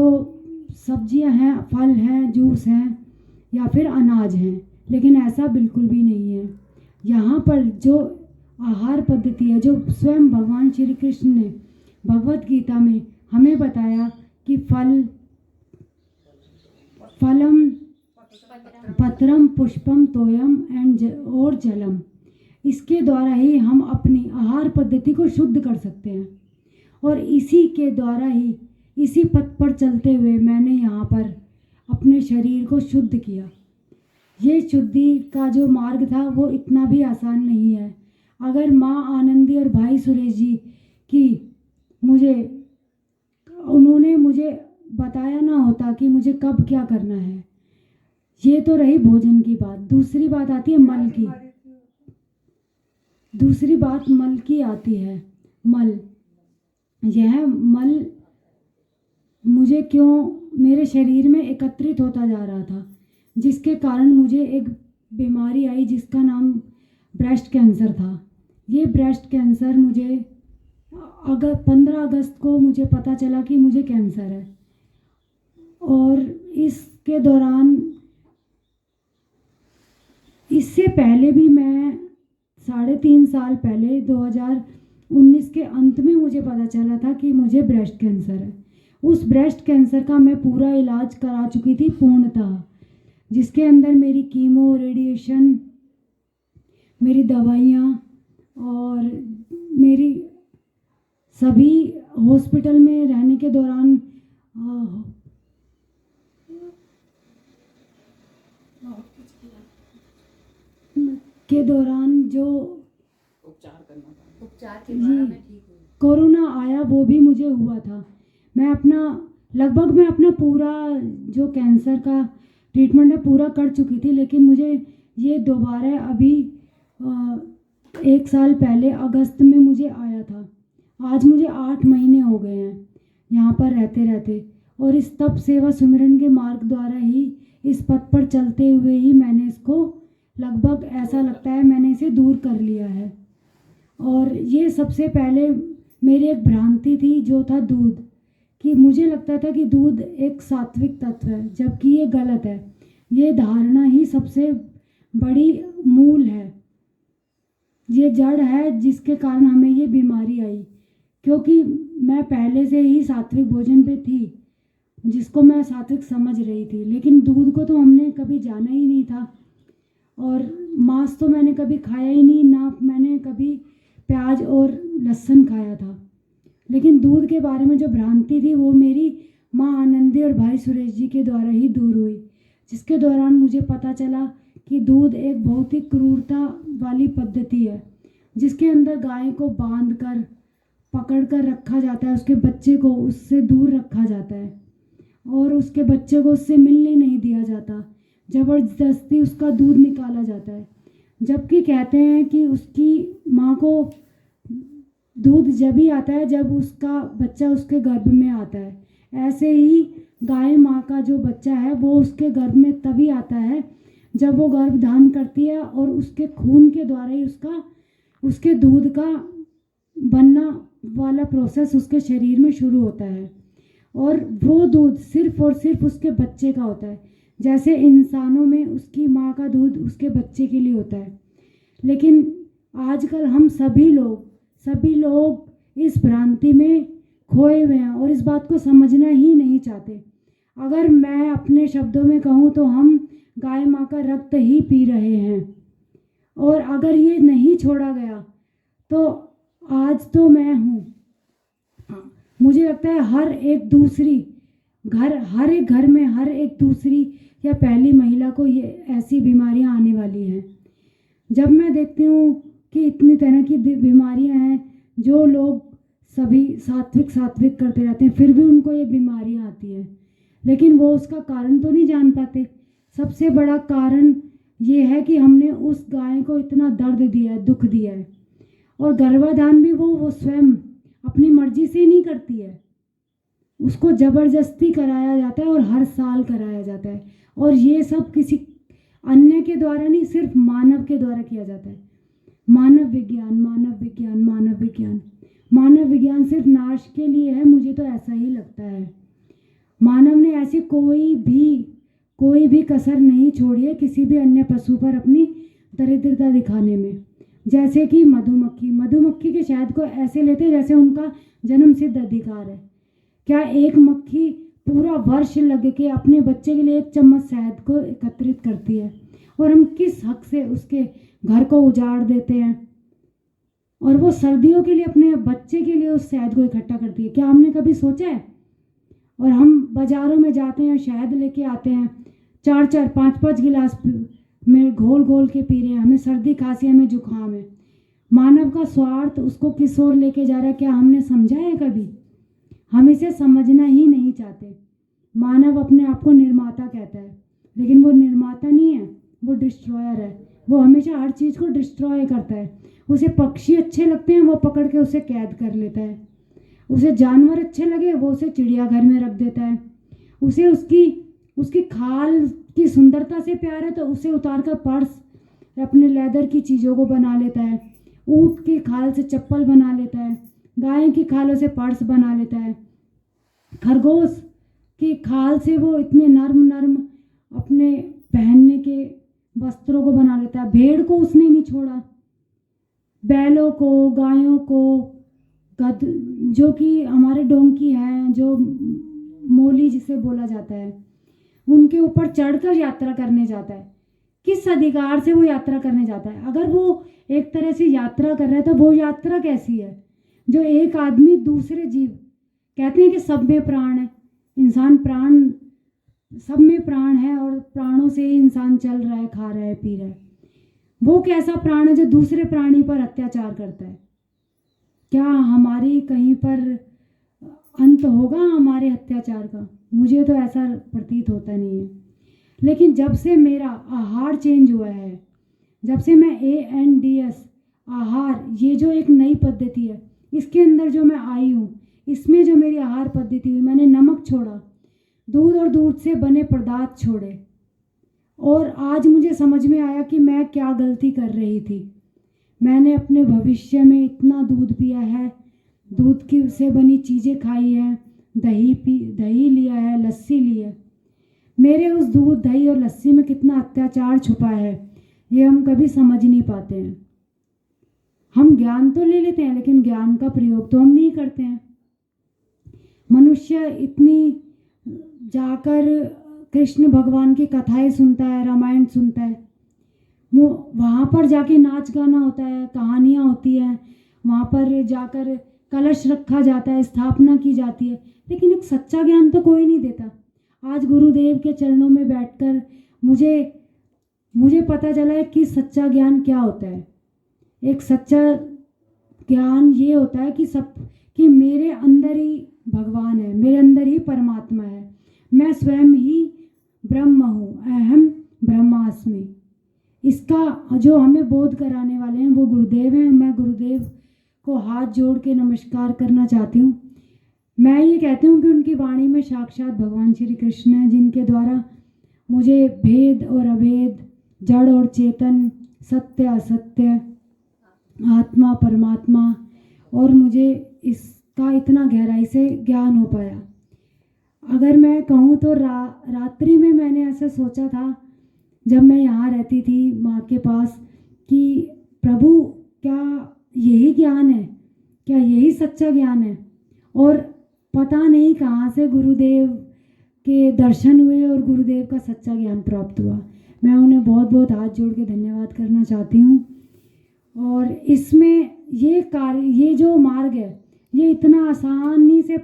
सब्जियां हैं, फल हैं, जूस हैं या फिर अनाज हैं, लेकिन ऐसा बिल्कुल भी नहीं है। यहाँ पर जो आहार पद्धति है, जो स्वयं भगवान श्री कृष्ण ने भगवत गीता में हमें बताया कि फलम पत्रम पुष्पम तोयम और जलम, इसके द्वारा ही हम अपनी आहार पद्धति को शुद्ध कर सकते हैं। और इसी के द्वारा ही, इसी पथ पर चलते हुए मैंने यहाँ पर अपने शरीर को शुद्ध किया। ये शुद्धि का जो मार्ग था वो इतना भी आसान नहीं है। अगर माँ आनंदी और भाई सुरेश जी की उन्होंने मुझे बताया ना होता कि मुझे कब क्या करना है। ये तो रही भोजन की बात। दूसरी बात आती है मल की। दूसरी बात मल की आती है। मल, यह मल मुझे क्यों मेरे शरीर में एकत्रित होता जा रहा था, जिसके कारण मुझे एक बीमारी आई जिसका नाम ब्रेस्ट कैंसर था। ये ब्रेस्ट कैंसर मुझे 15 अगस्त को मुझे पता चला कि मुझे कैंसर है। और इसके दौरान, इससे पहले भी मैं 3.5 साल पहले 2019 के अंत में मुझे पता चला था कि मुझे ब्रेस्ट कैंसर है। उस ब्रेस्ट कैंसर का मैं पूरा इलाज करा चुकी थी पूर्णतः, जिसके अंदर मेरी कीमो, रेडिएशन, मेरी दवाइयाँ और मेरी सभी हॉस्पिटल में रहने के दौरान जो उपचार के द्वारा मैं ठीक हुई। कोरोना आया वो भी मुझे हुआ था। मैं अपना पूरा जो कैंसर का ट्रीटमेंट है पूरा कर चुकी थी, लेकिन मुझे ये दोबारा अभी 1 साल पहले अगस्त में मुझे आया था। आज मुझे 8 महीने हो गए हैं यहाँ पर रहते रहते, और इस तप सेवा सुमिरन के मार्ग द्वारा ही, इस पथ पर चलते हुए ही मैंने इसको लगभग, ऐसा लगता है मैंने इसे दूर कर लिया है। और ये सबसे पहले मेरी एक भ्रांति थी जो था दूध, कि मुझे लगता था कि दूध एक सात्विक तत्व है, जबकि ये गलत है। ये धारणा ही सबसे बड़ी मूल है, ये जड़ है जिसके कारण हमें ये बीमारी आई। क्योंकि मैं पहले से ही सात्विक भोजन पे थी, जिसको मैं सात्विक समझ रही थी, लेकिन दूध को तो हमने कभी जाना ही नहीं था। और मांस तो मैंने कभी खाया ही नहीं, ना मैंने कभी प्याज और लहसुन खाया था। लेकिन दूध के बारे में जो भ्रांति थी वो मेरी माँ आनंदी और भाई सुरेश जी के द्वारा ही दूर हुई, जिसके दौरान मुझे पता चला कि दूध एक बहुत ही क्रूरता वाली पद्धति है, जिसके अंदर गाय को बांध कर पकड़ कर रखा जाता है, उसके बच्चे को उससे दूर रखा जाता है और उसके बच्चे को उससे मिलने नहीं दिया जाता, ज़बरदस्ती उसका दूध निकाला जाता है। जबकि कहते हैं कि उसकी माँ को दूध जब ही आता है जब उसका बच्चा उसके गर्भ में आता है। ऐसे ही गाय माँ का जो बच्चा है वो उसके गर्भ में तभी आता है जब वो गर्भ धारण करती है और उसके खून के द्वारा ही उसके दूध का बनना वाला प्रोसेस उसके शरीर में शुरू होता है, और वो दूध सिर्फ और सिर्फ उसके बच्चे का होता है। जैसे इंसानों में उसकी माँ का दूध उसके बच्चे के लिए होता है, लेकिन आजकल हम सभी लोग इस भ्रांति में खोए हुए हैं और इस बात को समझना ही नहीं चाहते। अगर मैं अपने शब्दों में कहूँ तो हम गाय माँ का रक्त ही पी रहे हैं, और अगर ये नहीं छोड़ा गया तो आज तो मैं हूँ, मुझे लगता है हर एक घर में हर एक दूसरी या पहली महिला को ये ऐसी बीमारियां आने वाली हैं। जब मैं देखती हूँ कि इतनी तरह की बीमारियां हैं, जो लोग सभी सात्विक करते रहते हैं, फिर भी उनको ये बीमारियां आती हैं, लेकिन वो उसका कारण तो नहीं जान पाते। सबसे बड़ा कारण ये है कि हमने उस गाय को इतना दर्द दिया है, दुख दिया है, और गर्भाधान भी वो स्वयं अपनी मर्जी से नहीं करती है, उसको ज़बरदस्ती कराया जाता है और हर साल कराया जाता है, और ये सब किसी अन्य के द्वारा नहीं, सिर्फ मानव के द्वारा किया जाता है। मानव विज्ञान सिर्फ नाश के लिए है, मुझे तो ऐसा ही लगता है। मानव ने ऐसी कोई भी कसर नहीं छोड़ी है किसी भी अन्य पशु पर अपनी दरिद्रता दिखाने में। जैसे कि मधुमक्खी के शहद को ऐसे लेते हैं जैसे उनका जन्म सिद्ध अधिकार है। क्या एक मक्खी पूरा वर्ष लग के अपने बच्चे के लिए 1 चम्मच शहद को एकत्रित करती है, और हम किस हक से उसके घर को उजाड़ देते हैं, और वो सर्दियों के लिए अपने बच्चे के लिए उस शहद को इकट्ठा करती है। क्या हमने कभी सोचा है? और हम बाज़ारों में जाते हैं, शहद लेके आते हैं, 4-4, 5-5 गिलास में घोल के पी रहे हैं, हमें सर्दी खांसी, हमें जुकाम है। मानव का स्वार्थ उसको किस ओर लेके जा रहा है, क्या हमने समझा है कभी? हम इसे समझना ही नहीं चाहते। मानव अपने आप को निर्माता कहता है, लेकिन वो निर्माता नहीं है, वो डिस्ट्रॉयर है। वो हमेशा हर चीज़ को डिस्ट्रॉय करता है। उसे पक्षी अच्छे लगते हैं, वो पकड़ के उसे कैद कर लेता है। उसे जानवर अच्छे लगे, वो उसे चिड़ियाघर में रख देता है। उसे उसकी खाल की सुंदरता से प्यार है तो उसे उतार कर पर्स, अपने लेदर की चीज़ों को बना लेता है। ऊँट की खाल से चप्पल बना लेता है, गाय की खालों से पर्स बना लेता है, खरगोश की खाल से वो इतने नर्म अपने पहनने के वस्त्रों को बना लेता है। भेड़ को उसने नहीं छोड़ा, बैलों को, गायों को, जो कि हमारे डोंकी हैं, जो मोली जिसे बोला जाता है, उनके ऊपर चढ़कर यात्रा करने जाता है। किस अधिकार से वो यात्रा करने जाता है? अगर वो एक तरह से यात्रा कर रहा है तो वो यात्रा कैसी है? जो एक आदमी दूसरे जीव, कहते हैं कि सब में प्राण है, इंसान प्राण, सब में प्राण है और प्राणों से ही इंसान चल रहा है, खा रहा है, पी रहा है। वो कैसा प्राण है जो दूसरे प्राणी पर अत्याचार करता है? क्या हमारी कहीं पर अंत होगा हमारे अत्याचार का? मुझे तो ऐसा प्रतीत होता नहीं है। लेकिन जब से मेरा आहार चेंज हुआ है, जब से मैं ANDS आहार, ये जो एक नई पद्धति है, इसके अंदर जो मैं आई हूँ, इसमें जो मेरी आहार पद्धति हुई, मैंने नमक छोड़ा, दूध और दूध से बने पदार्थ छोड़े, और आज मुझे समझ में आया कि मैं क्या गलती कर रही थी। मैंने अपने भविष्य में इतना दूध पिया है, दूध की से बनी चीज़ें खाई है, दही लिया है, लस्सी ली है। मेरे उस दूध, दही और लस्सी में कितना अत्याचार छुपा है, ये हम कभी समझ नहीं पाते हैं। हम ज्ञान तो ले लेते हैं, लेकिन ज्ञान का प्रयोग तो हम नहीं करते हैं। मनुष्य इतनी जाकर कृष्ण भगवान की कथाएं सुनता है, रामायण सुनता है, वो वहाँ पर जाके नाच गाना होता है, कहानियाँ होती हैं, वहाँ पर जाकर कलश रखा जाता है, स्थापना की जाती है, लेकिन एक सच्चा ज्ञान तो कोई नहीं देता। आज गुरुदेव के चरणों में बैठकर मुझे पता चला है कि सच्चा ज्ञान क्या होता है। एक सच्चा ज्ञान ये होता है कि मेरे अंदर ही भगवान है, मेरे अंदर ही परमात्मा है, मैं स्वयं ही ब्रह्म हूँ, अहम ब्रह्मास्मि। इसका जो हमें बोध कराने वाले हैं वो गुरुदेव हैं। मैं गुरुदेव को हाथ जोड़ के नमस्कार करना चाहती हूँ। मैं ये कहती हूँ कि उनकी वाणी में साक्षात भगवान श्री कृष्ण हैं, जिनके द्वारा मुझे भेद और अभेद जड़ और चेतन, सत्य असत्य, आत्मा परमात्मा, और मुझे इसका इतना गहराई से ज्ञान हो पाया। अगर मैं कहूँ तो रात्रि में मैंने ऐसा सोचा था जब मैं यहाँ रहती थी माँ के पास कि प्रभु क्या यही ज्ञान है, क्या यही सच्चा ज्ञान है? और पता नहीं कहाँ से गुरुदेव के दर्शन हुए और गुरुदेव का सच्चा ज्ञान प्राप्त हुआ। मैं उन्हें बहुत बहुत हाथ जोड़ के धन्यवाद करना चाहती हूँ। और इसमें ये जो मार्ग है ये इतना आसानी से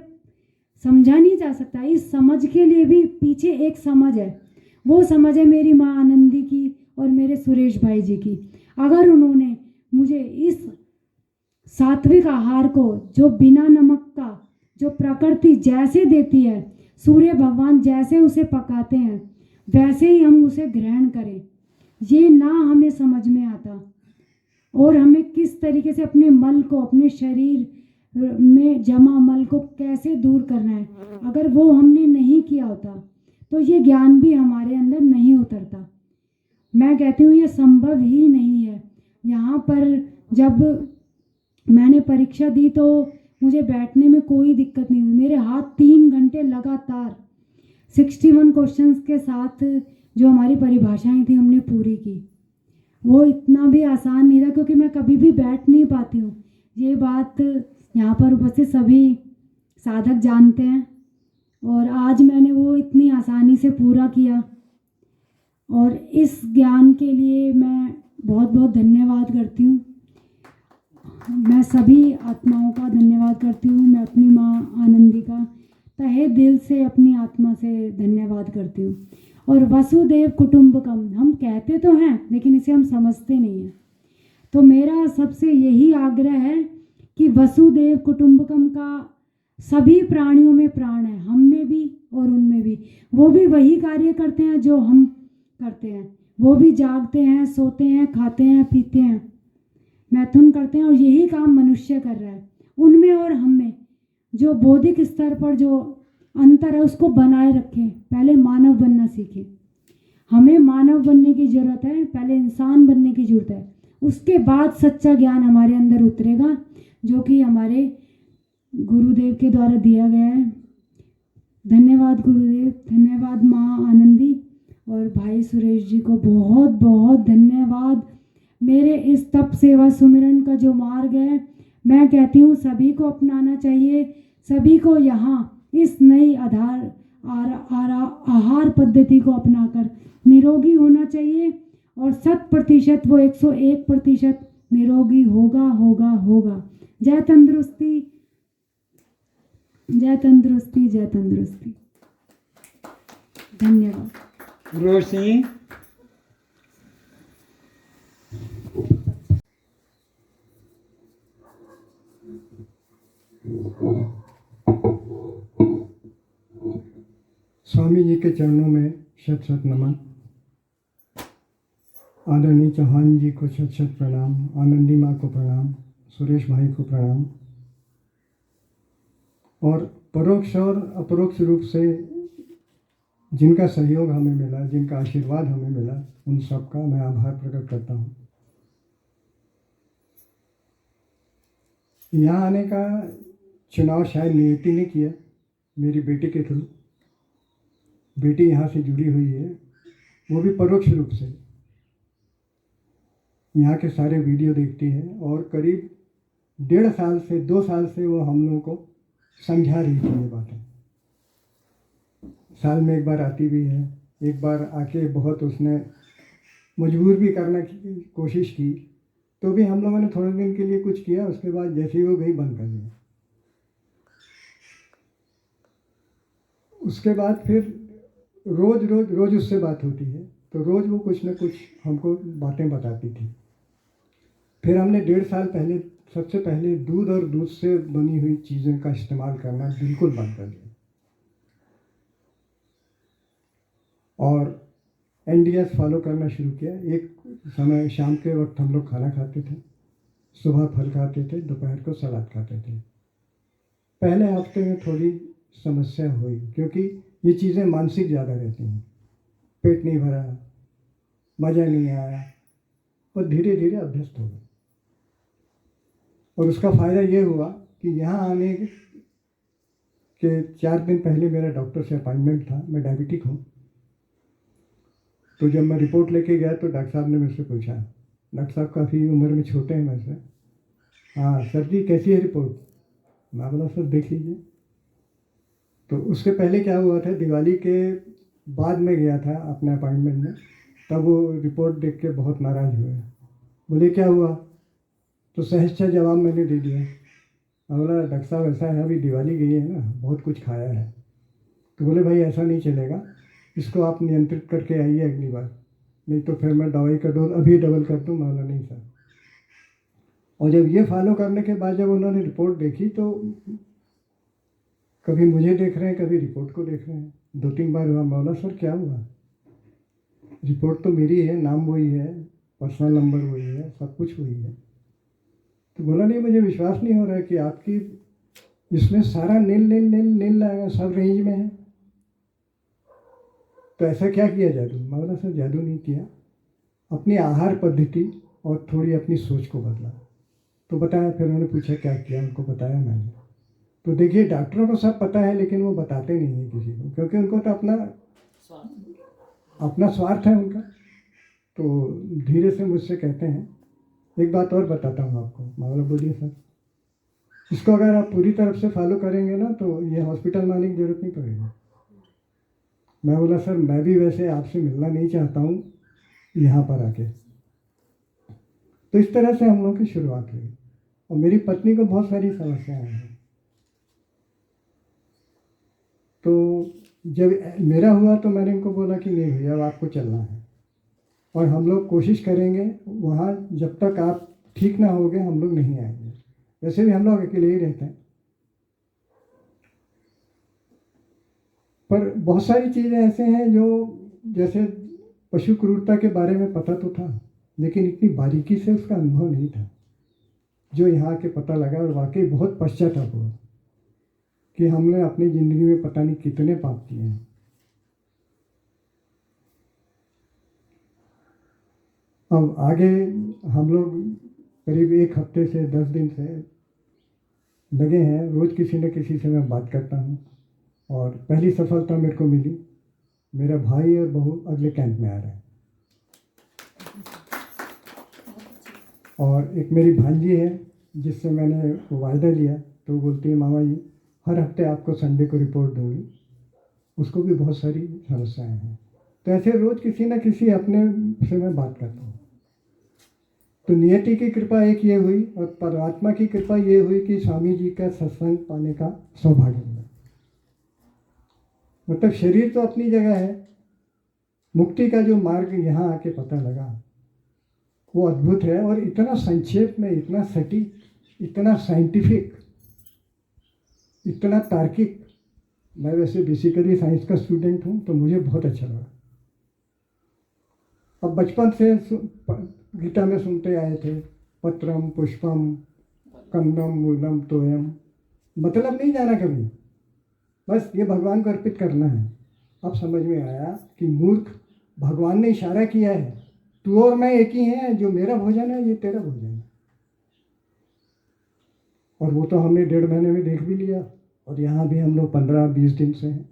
समझा नहीं जा सकता। इस समझ के लिए भी पीछे एक समझ है, वो समझ है मेरी माँ आनंदी की और मेरे सुरेश भाई जी की। अगर उन्होंने मुझे इस सात्विक आहार को, जो बिना नमक का, जो प्रकृति जैसे देती है, सूर्य भगवान जैसे उसे पकाते हैं, वैसे ही हम उसे ग्रहण करें, ये ना हमें समझ में आता। और हमें किस तरीके से अपने मल को, अपने शरीर में जमा मल को कैसे दूर करना है, अगर वो हमने नहीं किया होता तो ये ज्ञान भी हमारे अंदर नहीं उतरता। मैं कहती हूँ ये संभव ही नहीं है। यहाँ पर जब मैंने परीक्षा दी तो मुझे बैठने में कोई दिक्कत नहीं हुई। मेरे हाथ 3 घंटे लगातार 61 क्वेश्चंस के साथ जो हमारी परिभाषाएं थी हमने पूरी की। वो इतना भी आसान नहीं था क्योंकि मैं कभी भी बैठ नहीं पाती हूँ। ये बात यहाँ पर उपस्थित सभी साधक जानते हैं। और आज मैंने वो इतनी आसानी से पूरा किया और इस ज्ञान के लिए मैं बहुत बहुत धन्यवाद करती हूँ। मैं सभी आत्माओं का धन्यवाद करती हूँ। मैं अपनी माँ आनंदी का तहे दिल से, अपनी आत्मा से धन्यवाद करती हूँ। और वसुदेव कुटुंबकम हम कहते तो हैं लेकिन इसे हम समझते नहीं हैं। तो मेरा सबसे यही आग्रह है कि वसुदेव कुटुंबकम का सभी प्राणियों में प्राण है, हम में भी और उनमें भी। वो भी वही कार्य करते हैं जो हम करते हैं। वो भी जागते हैं, सोते हैं, खाते हैं, पीते हैं, मैथुन करते हैं, और यही काम मनुष्य कर रहा है। उनमें और हम में जो बौद्धिक स्तर पर जो अंतर है उसको बनाए रखें। पहले मानव बनना सीखें। हमें मानव बनने की ज़रूरत है, पहले इंसान बनने की ज़रूरत है। उसके बाद सच्चा ज्ञान हमारे अंदर उतरेगा जो कि हमारे गुरुदेव के द्वारा दिया गया है। धन्यवाद गुरुदेव, धन्यवाद माँ आनंदी और भाई सुरेश जी को बहुत बहुत धन्यवाद। मेरे इस तप सेवा सुमिरन का जो मार्ग है मैं कहती हूँ सभी को अपनाना चाहिए। सभी को यहाँ इस नई आहार पद्धति को अपनाकर निरोगी होना चाहिए और 100% वो 101% निरोगी होगा। जय तंदुरुस्ती, जय तंदुरुस्ती, जय तंदुरुस्ती। धन्यवाद। रोशनी। स्वामी जी के चरणों में शत शत नमन। आदरणीय चौहान जी को शत शत प्रणाम, आनंदी माँ को प्रणाम, सुरेश भाई को प्रणाम। और परोक्ष और अपरोक्ष रूप से जिनका सहयोग हमें मिला, जिनका आशीर्वाद हमें मिला, उन सबका मैं आभार प्रकट करता हूँ। यहाँ आने का चुनाव शायद नियति ने किया, मेरी बेटी के थ्रू। बेटी यहाँ से जुड़ी हुई है, वो भी परोक्ष रूप से यहाँ के सारे वीडियो देखती है और करीब 1.5 साल से 2 साल से वो हम लोगों को समझा रही थी ये बातें। साल में एक बार आती भी है, एक बार आके बहुत उसने मजबूर भी करने की कोशिश की, तो भी हम लोगों ने थोड़े दिन के लिए कुछ किया, उसके बाद जैसे ही वो गई बंद कर दिया। उसके बाद फिर रोज उससे बात होती है, तो रोज़ वो कुछ न कुछ हमको बातें बताती थी। फिर हमने 1.5 साल पहले सबसे पहले दूध और दूध से बनी हुई चीज़ों का इस्तेमाल करना बिल्कुल बंद कर दिया और NDS फॉलो करना शुरू किया। एक समय शाम के वक्त हम लोग खाना खाते थे, सुबह फल खाते थे, दोपहर को सलाद खाते थे। पहले हफ्ते में थोड़ी समस्या हुई क्योंकि ये चीज़ें मानसिक ज़्यादा रहती हैं। पेट नहीं भरा, मज़ा नहीं आया, और धीरे धीरे अभ्यस्त हो गया। और उसका फ़ायदा ये हुआ कि यहाँ आने के 4 दिन पहले मेरा डॉक्टर से अपॉइंटमेंट था। मैं डायबिटिक हूँ। तो जब मैं रिपोर्ट लेके गया तो डॉक्टर साहब ने मुझसे पूछा, डॉक्टर साहब काफ़ी उम्र में छोटे हैं मुझसे, हाँ सर जी कैसी है रिपोर्ट? मैं बोला सर देख लीजिए। तो उससे पहले क्या हुआ था, दिवाली के बाद में गया था अपने अपॉइंटमेंट में, तब वो रिपोर्ट देख के बहुत नाराज़ हुए। बोले क्या हुआ? तो सहजता जवाब मैंने दे दिया। मैं बोला डॉक्टर साहब ऐसा है, अभी दिवाली गई है ना, बहुत कुछ खाया है। तो बोले भाई ऐसा नहीं चलेगा, इसको आप नियंत्रित करके आइए अगली बार, नहीं तो फिर मैं दवाई का डोज अभी डबल कर दूँ। मैं बोला नहीं सर। और जब ये फॉलो करने के बाद जब उन्होंने रिपोर्ट देखी तो कभी मुझे देख रहे हैं, कभी रिपोर्ट को देख रहे हैं। 2-3 बार हुआ। मैं बोला सर क्या हुआ? रिपोर्ट तो मेरी है, नाम वही है, पर्सनल नंबर वही है, सब कुछ वही है। तो बोला नहीं मुझे विश्वास नहीं हो रहा है कि आपकी इसमें सारा नील नील नील नील लगेगा, सब रेंज में है, तो ऐसा क्या किया जादू? मैं बोला सर जादू नहीं किया, अपनी आहार पद्धति और थोड़ी अपनी सोच को बदला। तो बताया, फिर उन्होंने पूछा क्या किया, उनको बताया मैंने। तो देखिए डॉक्टरों को सब पता है लेकिन वो बताते नहीं हैं किसी को, क्योंकि उनको तो अपना स्वार्थ है उनका। तो धीरे से मुझसे कहते हैं एक बात और बताता हूँ आपको। मैं बोला बोलिए सर। इसको अगर आप पूरी तरफ से फॉलो करेंगे ना तो ये हॉस्पिटल में आने की जरूरत नहीं पड़ेगी। मैं बोला सर मैं भी वैसे आपसे मिलना नहीं चाहता हूँ यहाँ पर आके। तो इस तरह से हम लोगों की शुरुआत हुई। और मेरी पत्नी को बहुत सारी समस्याएं हैं। तो जब मेरा हुआ तो मैंने इनको बोला कि नहीं भैया अब आपको चलना है, और हम लोग कोशिश करेंगे वहाँ, जब तक आप ठीक ना होगे हम लोग नहीं आएंगे। वैसे भी हम लोग अकेले ही रहते हैं, पर बहुत सारी चीज़ें ऐसे हैं जो, जैसे पशु क्रूरता के बारे में पता तो था लेकिन इतनी बारीकी से उसका अनुभव नहीं था, जो यहाँ के पता लगा। और वाकई बहुत पश्चाताप हुआ कि हमने अपनी ज़िंदगी में पता नहीं कितने पाप किए हैं। अब आगे हम लोग करीब 1 हफ्ते से 10 दिन से लगे हैं, रोज़ किसी न किसी से मैं बात करता हूँ। और पहली सफलता मेरे को मिली, मेरा भाई और बहू अगले कैंप में आ रहे हैं। और एक मेरी भांजी है जिससे मैंने वायदा लिया, तो बोलती है मामा जी हर हफ्ते आपको संडे को रिपोर्ट दूंगी। उसको भी बहुत सारी समस्याएं हैं। तो ऐसे रोज़ किसी न किसी अपने से मैं बात करता हूँ। तो नियति की कृपा एक ये हुई, और परमात्मा की कृपा ये हुई कि स्वामी जी का सत्संग पाने का सौभाग्य मिला। मतलब शरीर तो अपनी जगह है, मुक्ति का जो मार्ग यहाँ आके पता लगा वो अद्भुत है। और इतना संक्षेप में, इतना सटीक, इतना साइंटिफिक, इतना तार्किक। मैं वैसे बेसिकली साइंस का स्टूडेंट हूँ तो मुझे बहुत अच्छा लगा। अब बचपन से गीता में सुनते आए थे, पत्रम पुष्पम कंदम मूलम तोयम, मतलब नहीं जाना कभी, बस ये भगवान को अर्पित करना है। अब समझ में आया कि मूर्ख, भगवान ने इशारा किया है तू और मैं एक ही हैं, जो मेरा भोजन है ये तेरा भोजन है। और वो तो हमने 1.5 महीने में देख भी लिया। और यहाँ भी हम लोग 15-20 दिन से हैं।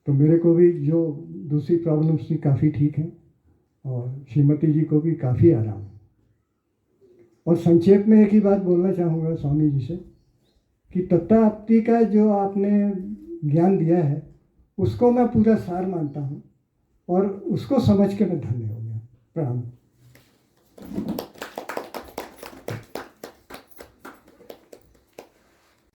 तो मेरे को भी जो दूसरी प्रॉब्लम्स थी काफ़ी ठीक हैं, और श्रीमती जी को भी काफ़ी आराम है। और संक्षेप में एक ही बात बोलना चाहूँगा स्वामी जी से कि तत्ताप्ति का जो आपने ज्ञान दिया है उसको मैं पूरा सार मानता हूँ, और उसको समझ के मैं धन्य हो गया। प्रणाम।